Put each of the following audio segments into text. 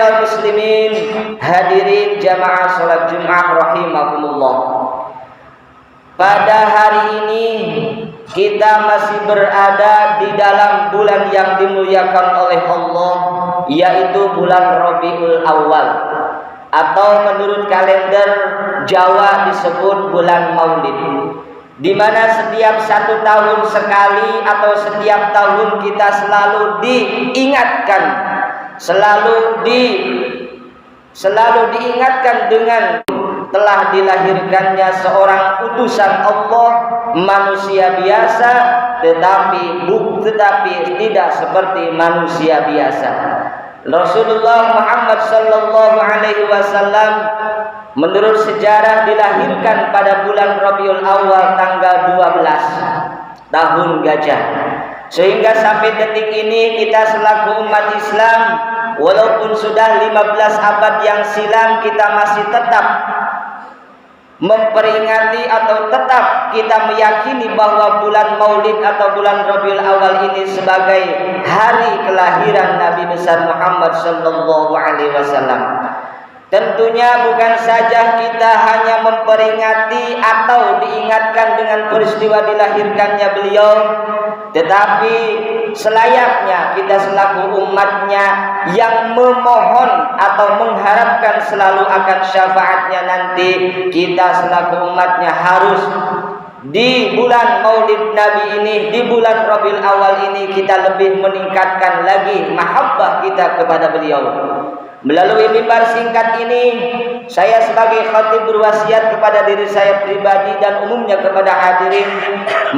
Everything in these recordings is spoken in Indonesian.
Ma'asyiral muslimin, hadirin jamaah salat Jumat rahimakumullah. Pada hari ini kita masih berada di dalam bulan yang dimuliakan oleh Allah, yaitu bulan Rabiul Awal, atau menurut kalender Jawa disebut bulan Maulid, di mana setiap 1 tahun sekali atau setiap tahun kita selalu diingatkan, selalu diingatkan dengan telah dilahirkannya seorang utusan Allah, manusia biasa, tetapi tidak seperti manusia biasa. Rasulullah Muhammad sallallahu alaihi wasallam menurut sejarah dilahirkan pada bulan Rabiul Awal tanggal 12 tahun Gajah. Sehingga sampai detik ini kita selaku umat Islam, walaupun sudah 15 abad yang silam, kita masih tetap memperingati atau tetap kita meyakini bahwa bulan Maulid atau bulan Rabiul Awal ini sebagai hari kelahiran Nabi besar Muhammad sallallahu alaihi wasallam. Tentunya bukan saja kita hanya memperingati atau diingatkan dengan peristiwa dilahirkannya beliau, tetapi selayaknya kita selaku umatnya yang memohon atau mengharapkan selalu akan syafaatnya nanti, kita selaku umatnya harus di bulan Maulid Nabi ini, di bulan Rabiul Awal ini, kita lebih meningkatkan lagi mahabbah kita kepada beliau. Melalui mimbar singkat ini, saya sebagai khatib berwasiat kepada diri saya pribadi dan umumnya kepada hadirin,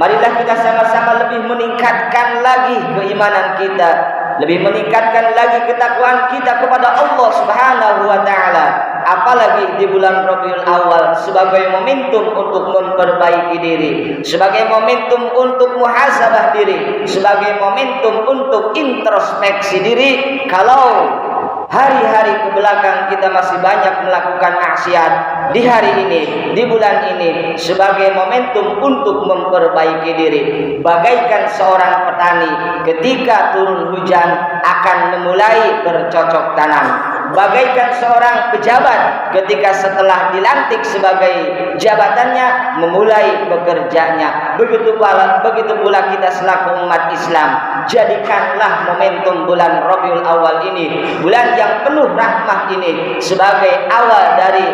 marilah kita sama-sama lebih meningkatkan lagi keimanan kita, lebih meningkatkan lagi ketakwaan kita kepada Allah Subhanahu wa taala. Apalagi di bulan Rabiul Awal sebagai momentum untuk memperbaiki diri, sebagai momentum untuk muhasabah diri, sebagai momentum untuk introspeksi diri. Kalau hari-hari ke belakang kita masih banyak melakukan maksiat, di hari ini, di bulan ini, sebagai momentum untuk memperbaiki diri. Bagaikan seorang petani ketika turun hujan akan memulai bercocok tanam, bagaikan seorang pejabat ketika setelah dilantik sebagai jabatannya memulai bekerjanya. Begitu pula kita selaku umat Islam, jadikanlah momentum bulan Rabiul Awal ini, bulan yang penuh rahmah ini, sebagai awal dari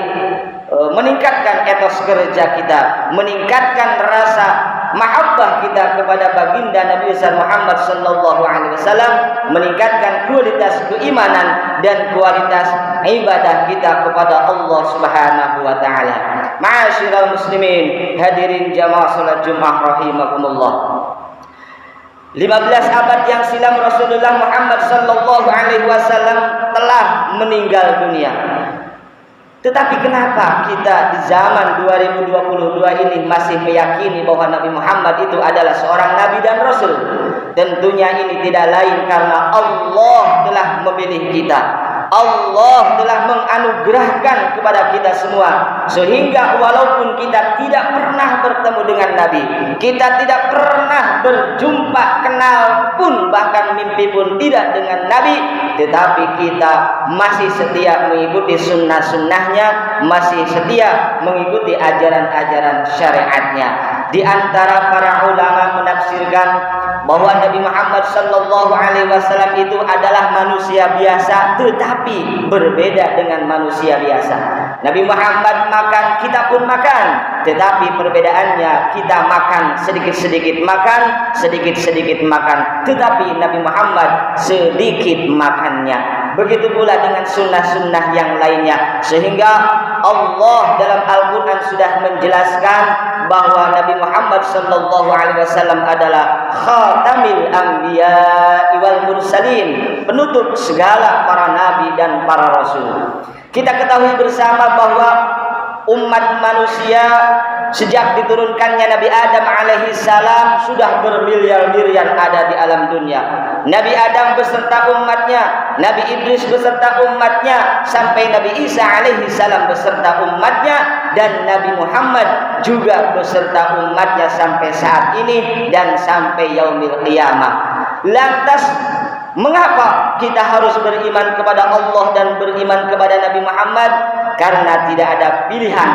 meningkatkan etos kerja kita, meningkatkan rasa mahabbah kita kepada baginda Nabi besar Muhammad sallallahu alaihi wasallam, meningkatkan kualitas keimanan dan kualitas ibadah kita kepada Allah Subhanahu wa taala. Ma'asyiral muslimin, hadirin jamaah salat Jumat rahimakumullah. 15 abad yang silam Rasulullah Muhammad sallallahu alaihi wasallam telah meninggal dunia. Tetapi kenapa kita di zaman 2022 ini masih meyakini bahwa Nabi Muhammad itu adalah seorang nabi dan rasul? Tentunya ini tidak lain karena Allah telah memilih kita. Allah telah menganugerahkan kepada kita semua, sehingga walaupun kita tidak pernah bertemu dengan Nabi, kita tidak pernah berjumpa, kenal pun, bahkan mimpi pun tidak dengan Nabi, tetapi kita masih setia mengikuti sunnah-sunnahnya, masih setia mengikuti ajaran-ajaran syariatnya. Di antara para ulama menafsirkan bahwa Nabi Muhammad sallallahu alaihi wasallam itu adalah manusia biasa, tetapi berbeda dengan manusia biasa. Nabi Muhammad makan, kita pun makan, tetapi perbedaannya kita makan sedikit-sedikit makan, sedikit-sedikit makan, tetapi Nabi Muhammad sedikit makannya. Begitu pula dengan sunnah-sunnah yang lainnya, sehingga Allah dalam Al-Quran sudah menjelaskan bahwa Nabi Muhammad sallallahu alaihi wasallam adalah khatamil anbiya wal mursalin, penutup segala para nabi dan para rasul. Kita ketahui bersama bahwa umat manusia sejak diturunkannya Nabi Adam alaihi salam sudah bermiliar-miliar ada di alam dunia. Nabi Adam beserta umatnya, Nabi Idris beserta umatnya, sampai Nabi Isa alaihi salam beserta umatnya, dan Nabi Muhammad juga beserta umatnya sampai saat ini dan sampai yaumil qiyamah. Lantas Mengapa kita harus beriman kepada Allah dan beriman kepada Nabi Muhammad? Karena tidak ada pilihan,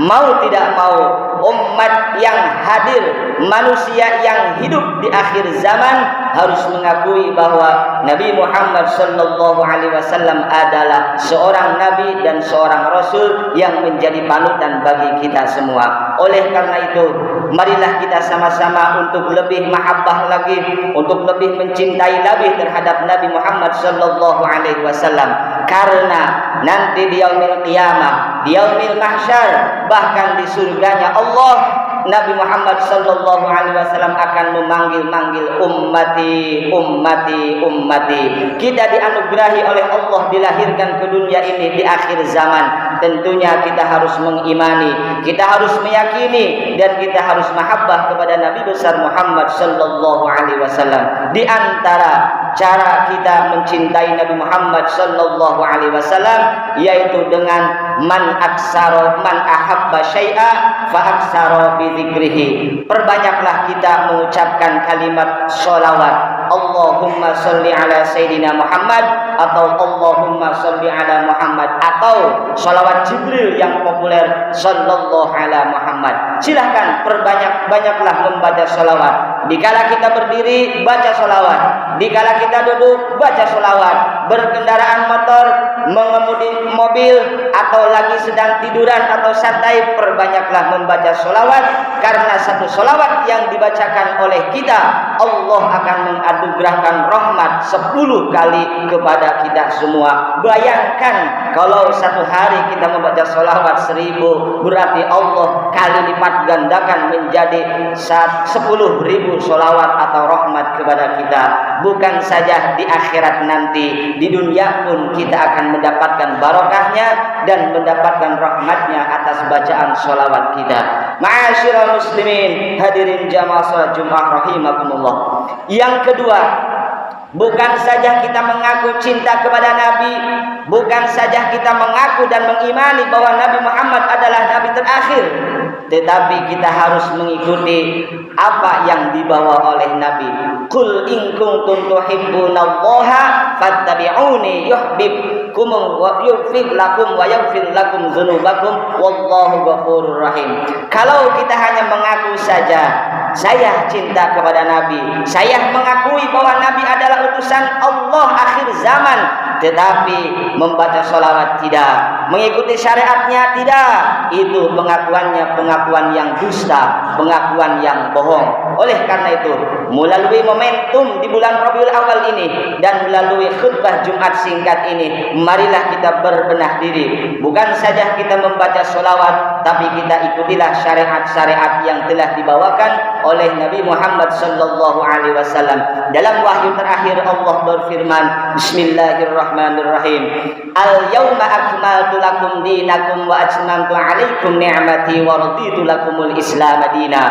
mau tidak mau, umat yang hadir, manusia yang hidup di akhir zaman harus mengakui bahwa Nabi Muhammad sallallahu alaihi wasallam adalah seorang nabi dan seorang rasul yang menjadi panutan bagi kita semua. Oleh karena itu, marilah kita sama-sama untuk lebih mahabbah lagi, untuk lebih mencintai lebih terhadap Nabi Muhammad sallallahu alaihi wasallam, karena nanti di yaumil qiyamah, di yaumil mahsyar, bahkan di surganya Allah, Nabi Muhammad sallallahu alaihi wasallam akan memanggil-manggil ummati, ummati, ummati. Kita dianugerahi oleh Allah dilahirkan ke dunia ini di akhir zaman. Tentunya kita harus mengimani, kita harus meyakini, dan kita harus mahabbah kepada Nabi besar Muhammad sallallahu alaihi wasallam. Di antara cara kita mencintai Nabi Muhammad sallallahu alaihi wasallam yaitu dengan man ahabba syai'a fa aksara bi dzikrihi. Perbanyaklah kita mengucapkan kalimat sholawat. Allahumma sholli ala Sayyidina Muhammad, atau Allahumma sholli ala Muhammad, atau sholawat Jibril yang populer, sallallahu ala Muhammad. Silahkan perbanyak-banyaklah membaca sholawat. Dikala kita berdiri, baca sholawat. Dikala kita duduk, baca sholawat. Berkendaraan motor, mengemudi mobil, atau lagi sedang tiduran atau santai, perbanyaklah membaca sholawat. Karena satu sholawat yang dibacakan oleh kita, Allah akan menganugerahkan rahmat 10 kali kepada kita semua. Bayangkan kalau satu hari kita membaca sholawat 1000, berarti Allah kali lipat gandakan menjadi 10.000 sholawat atau rahmat kepada kita. Bukan saja di akhirat nanti, di dunia pun kita akan mendapatkan barokahnya dan mendapatkan rahmatnya atas bacaan sholawat kita. Ma'asyiral muslimin, hadirin jamaah salat Jumat rahimakumullah. Yang kedua, bukan saja kita mengaku cinta kepada Nabi, bukan saja kita mengaku dan mengimani bahwa Nabi Muhammad adalah Nabi terakhir, tetapi kita harus mengikuti apa yang dibawa oleh Nabi. Qul in kuntum tuhibbunallaha fattabi'uni yuhibbukum wa yaghfir lakum wa yaghfir lakum dzunubakum wallahu ghafurur rahim. Kalau kita hanya mengaku saja, saya cinta kepada Nabi, saya mengakui bahwa Nabi adalah utusan Allah akhir zaman, tetapi membaca sholawat tidak, mengikuti syariatnya tidak, itu pengakuannya pengakuan yang dusta, pengakuan yang bohong. Oleh karena itu, melalui momentum di bulan Rabiul Awal ini dan melalui khutbah Jumat singkat ini, marilah kita berbenah diri. Bukan saja kita membaca sholawat, tapi kita ikutilah syariat-syariat yang telah dibawakan oleh Nabi Muhammad sallallahu alaihi wasallam. Dalam wahyu terakhir Allah berfirman, Bismillahirrahmanirrahim. Al-yawma akmaltu lakum dinakum wa atmamtu alaikum ni'mati wa raditu lakumul Islam madina.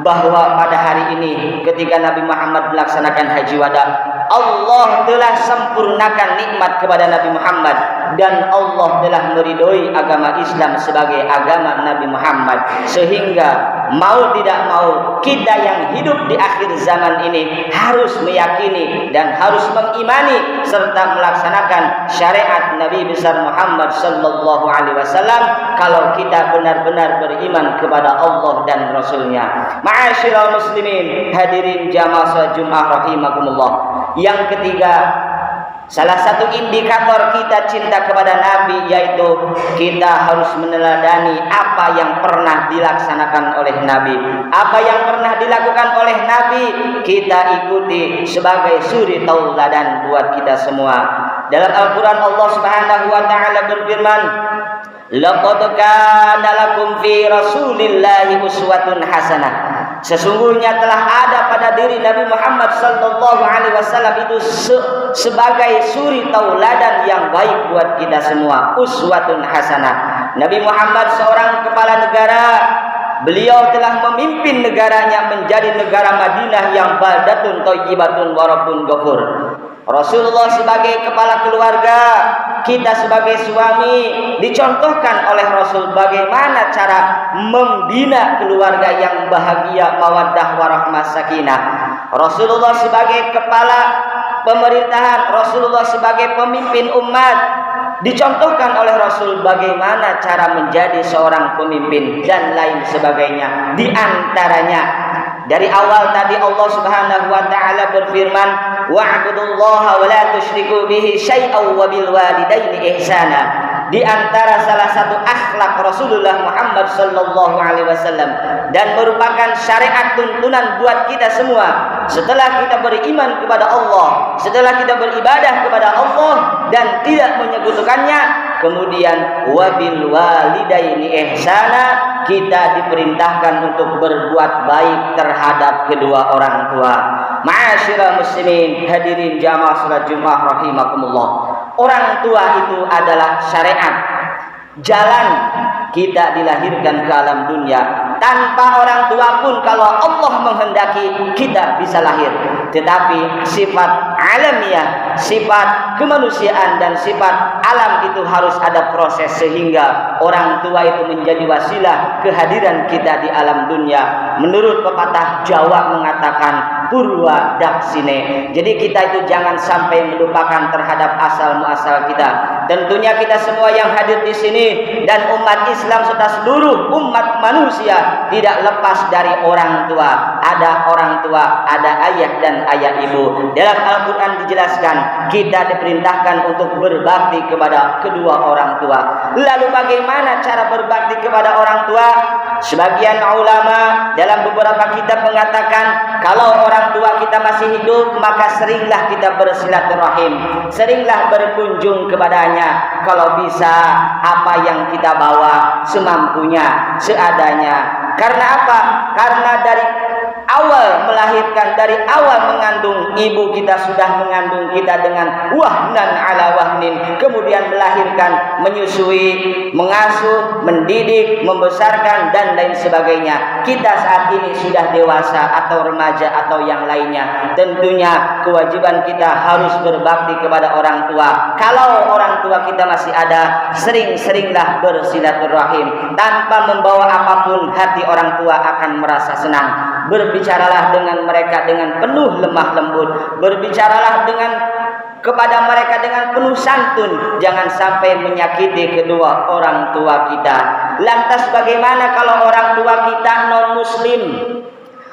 Bahwa pada hari ini ketika Nabi Muhammad melaksanakan haji wada, Allah telah sempurnakan nikmat kepada Nabi Muhammad dan Allah telah meridhoi agama Islam sebagai agama Nabi Muhammad, sehingga mau tidak mau kita yang hidup di akhir zaman ini harus meyakini dan harus mengimani serta melaksanakan syariat Nabi besar Muhammad sallallahu alaihi wasallam kalau kita benar-benar beriman kepada Allah dan Rasulnya. Ma'asyiral muslimin, hadirin jamaah salat Jumat rahimakumullah. Yang ketiga, salah satu indikator kita cinta kepada Nabi yaitu kita harus meneladani apa yang pernah dilaksanakan oleh Nabi. Apa yang pernah dilakukan oleh Nabi kita ikuti sebagai suri tauladan buat kita semua. Dalam Al-Quran Allah Subhanahu wa ta'ala berfirman, laqad kana lakum fi rasulillahi uswatun hasanah. Sesungguhnya telah ada pada diri Nabi Muhammad sallallahu alaihi wasallam itu sebagai suri tauladan yang baik buat kita semua. Uswatun hasanah. Nabi Muhammad seorang kepala negara. Beliau telah memimpin negaranya menjadi negara Madinah yang baldatun thayyibatun wa rabbun ghafur. Rasulullah sebagai kepala keluarga, kita sebagai suami, dicontohkan oleh Rasul bagaimana cara membina keluarga yang bahagia, mawaddah warahmah sakinah. Rasulullah sebagai kepala pemerintahan Rasulullah sebagai pemimpin umat, dicontohkan oleh Rasul bagaimana cara menjadi seorang pemimpin dan lain sebagainya. Di antaranya dari awal tadi Allah Subhanahu wa taala berfirman, wa'budullaha wa la tusyriku bihi syai'an wa bil walidaini ihsana. Di antara salah satu akhlak Rasulullah Muhammad sallallahu alaihi wasallam dan merupakan syariat tuntunan buat kita semua, setelah kita beriman kepada Allah, setelah kita beribadah kepada Allah dan tidak menyekutukannya, kemudian wabil walidaini ihsana, kita diperintahkan untuk berbuat baik terhadap kedua orang tua. Ma'asyiral muslimin, hadirin jamaah salat Jumat rahimakumullah. Orang tua itu adalah syariat, jalan kita dilahirkan ke alam dunia. Tanpa orang tua pun kalau Allah menghendaki kita bisa lahir. Tetapi sifat alamiah, sifat kemanusiaan dan sifat alam itu harus ada proses sehingga orang tua itu menjadi wasilah kehadiran kita di alam dunia. Menurut pepatah Jawa mengatakan purwa daksine. Jadi kita itu jangan sampai melupakan terhadap asal muasal kita. Tentunya kita semua yang hadir di sini dan umat Islam serta seluruh umat manusia tidak lepas dari orang tua. Ada orang tua, ada ayah dan ayah ibu. Dalam Al-Quran dijelaskan kita diperintahkan untuk berbakti kepada kedua orang tua. Lalu bagaimana cara berbakti kepada orang tua? Sebagian ulama dalam beberapa kitab mengatakan kalau orang tua kita masih hidup maka seringlah kita bersilaturahim, seringlah berkunjung kepadanya. Kalau bisa apa yang kita bawa semampunya, seadanya. Karena apa? Karena dari awal melahirkan, dari awal mengandung, ibu kita sudah mengandung kita dengan wahnan ala wahnin, kemudian melahirkan, menyusui, mengasuh, mendidik, membesarkan dan lain sebagainya. Kita saat ini sudah dewasa atau remaja atau yang lainnya, tentunya kewajiban kita harus berbakti kepada orang tua. Kalau orang tua kita masih ada, sering-seringlah bersilaturahim. Tanpa membawa apapun, hati orang tua akan merasa senang. Berbicaralah dengan mereka dengan penuh lemah lembut, berbicaralah kepada mereka dengan penuh santun, jangan sampai menyakiti kedua orang tua kita. Lantas bagaimana kalau orang tua kita non muslim?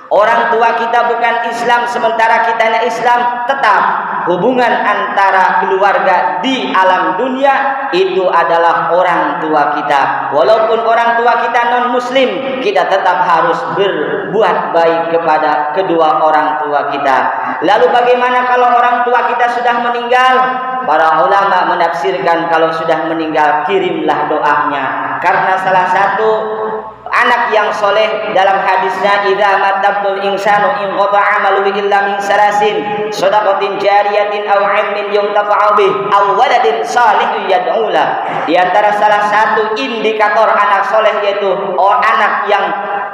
Orang tua kita bukan Islam sementara kitanya Islam, tetap hubungan antara keluarga di alam dunia itu adalah orang tua kita. Walaupun orang tua kita non muslim, kita tetap harus berbuat baik kepada kedua orang tua kita. Lalu bagaimana kalau orang tua kita sudah meninggal? Para ulama menafsirkan kalau sudah meninggal kirimlah doanya. Karena salah satu anak yang soleh dalam hadisnya idza matabul insanu in qata'a amaluhu illa min salasin shadaqatin jariyatin aw ilmin yuntafa'u bih aw waladin salihin yad'ula. Di antara salah satu indikator anak soleh yaitu anak yang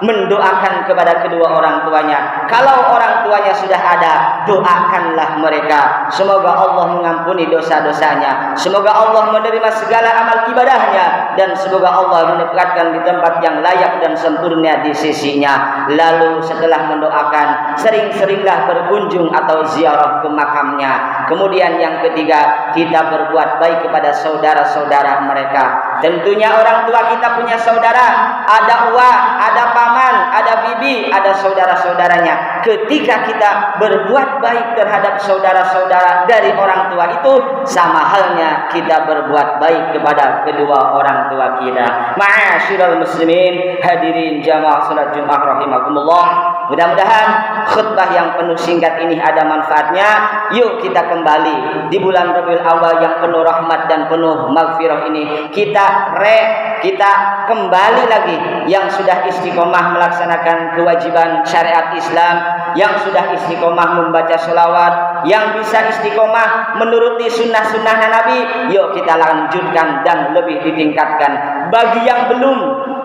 mendoakan kepada kedua orang tuanya. Kalau orang tuanya sudah ada, doakanlah mereka. Semoga Allah mengampuni dosa-dosanya, semoga Allah menerima segala amal ibadahnya, dan semoga Allah menempatkan di tempat yang layak dan sempurna di sisinya. Lalu setelah mendoakan, sering-seringlah berkunjung atau ziarah ke makamnya. Kemudian yang ketiga, kita berbuat baik kepada saudara-saudara mereka. Tentunya orang tua kita punya saudara, ada uak, ada paman, ada bibi, ada saudara-saudaranya. Ketika kita berbuat baik terhadap saudara-saudara dari orang tua itu, sama halnya kita berbuat baik kepada kedua orang tua kita. Ma'asyiral muslimin, hadirin jamaah salat Jumat rahimakumullah. Mudah-mudahan khutbah yang penuh singkat ini ada manfaatnya. Yuk kita kembali di bulan Rabiul Awal yang penuh rahmat dan penuh maghfirah ini. Kita kembali lagi yang sudah istiqomah melaksanakan kewajiban syariat Islam, yang sudah istiqomah membaca sholawat, yang bisa istiqomah menuruti sunnah-sunnah Nabi. Yuk kita lanjutkan dan lebih ditingkatkan. Bagi yang belum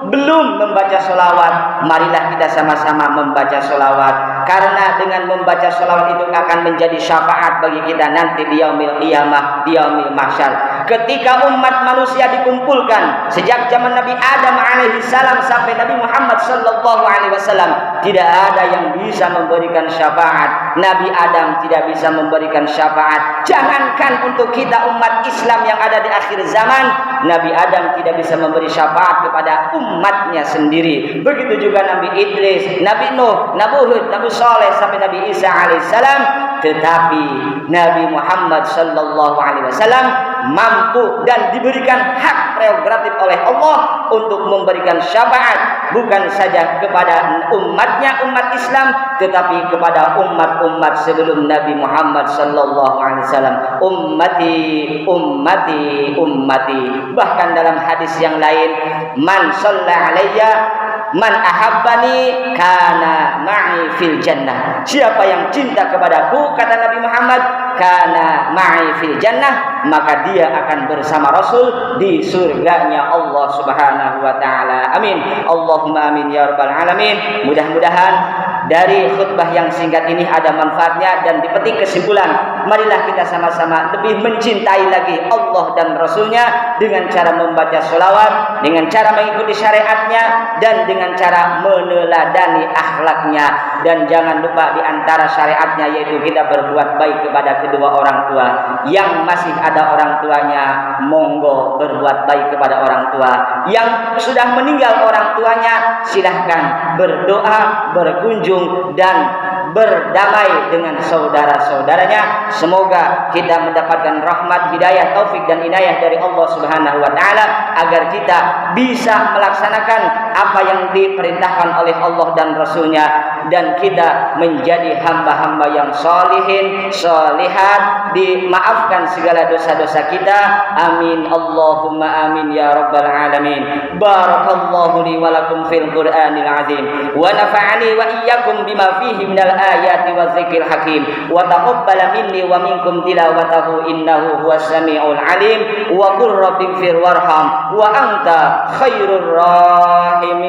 belum membaca sholawat, marilah kita sama-sama membaca sholawat. Karena dengan membaca sholawat itu akan menjadi syafaat bagi kita nanti di yaumil qiyamah, di yaumil mahsyar. Ketika umat manusia dikumpulkan sejak zaman Nabi Adam alaihi salam sampai Nabi Muhammad sallallahu alaihi wasallam, tidak ada yang bisa memberikan syafaat. Nabi Adam tidak bisa memberikan syafaat. Jangankan untuk kita umat Islam yang ada di akhir zaman, Nabi Adam tidak bisa memberi syafaat kepada umatnya sendiri. Begitu juga Nabi Idris, Nabi Nuh, Nabi Hud, Nabi Saleh sampai Nabi Isa alaihissalam. Tetapi Nabi Muhammad sallallahu alaihi wasallam mampu dan diberikan hak prerogatif oleh Allah untuk memberikan syafaat bukan saja kepada umatnya, umat Islam, tetapi kepada umat-umat sebelum Nabi Muhammad sallallahu alaihi wasallam. Ummati, ummati, ummati. Bahkan dalam hadis yang lain, man shalla alayya man ahabbani kana ma'i fil jannah. Siapa yang cinta kepadaku, kata Nabi Muhammad, kana ma'i fil jannah, maka dia akan bersama Rasul di surganya Allah Subhanahu wa taala. Amin. Allahumma amin ya rabbal alamin. Mudah-mudahan dari khutbah yang singkat ini ada manfaatnya dan dipetik kesimpulan. Marilah kita sama-sama lebih mencintai lagi Allah dan Rasulnya dengan cara membaca sholawat, dengan cara mengikuti syariatnya, dan dengan cara meneladani akhlaknya. Dan jangan lupa di antara syariatnya yaitu kita berbuat baik kepada kedua orang tua. Yang masih ada orang tuanya, monggo berbuat baik kepada orang tua. Yang sudah meninggal orang tuanya, silahkan berdoa, berkunjung, dan berdamai dengan saudara-saudaranya. Semoga kita mendapatkan rahmat, hidayah, taufik dan inayah dari Allah Subhanahu wa taala agar kita bisa melaksanakan apa yang diperintahkan oleh Allah dan Rasulnya, dan kita menjadi hamba-hamba yang sholihin, sholihat, dimaafkan segala dosa-dosa kita. Amin. Allahumma amin ya rabbal alamin. Barakallahu li wa lakum fil Qur'anil azim wa nafa'ani wa iyyakum bima fihi minal ayati wa dzikril hakim wa taqabbala minni wa minkum tilawatahu innahu huwas samiul alim wa qur rabbighfir warham wa anta khairur rahimin.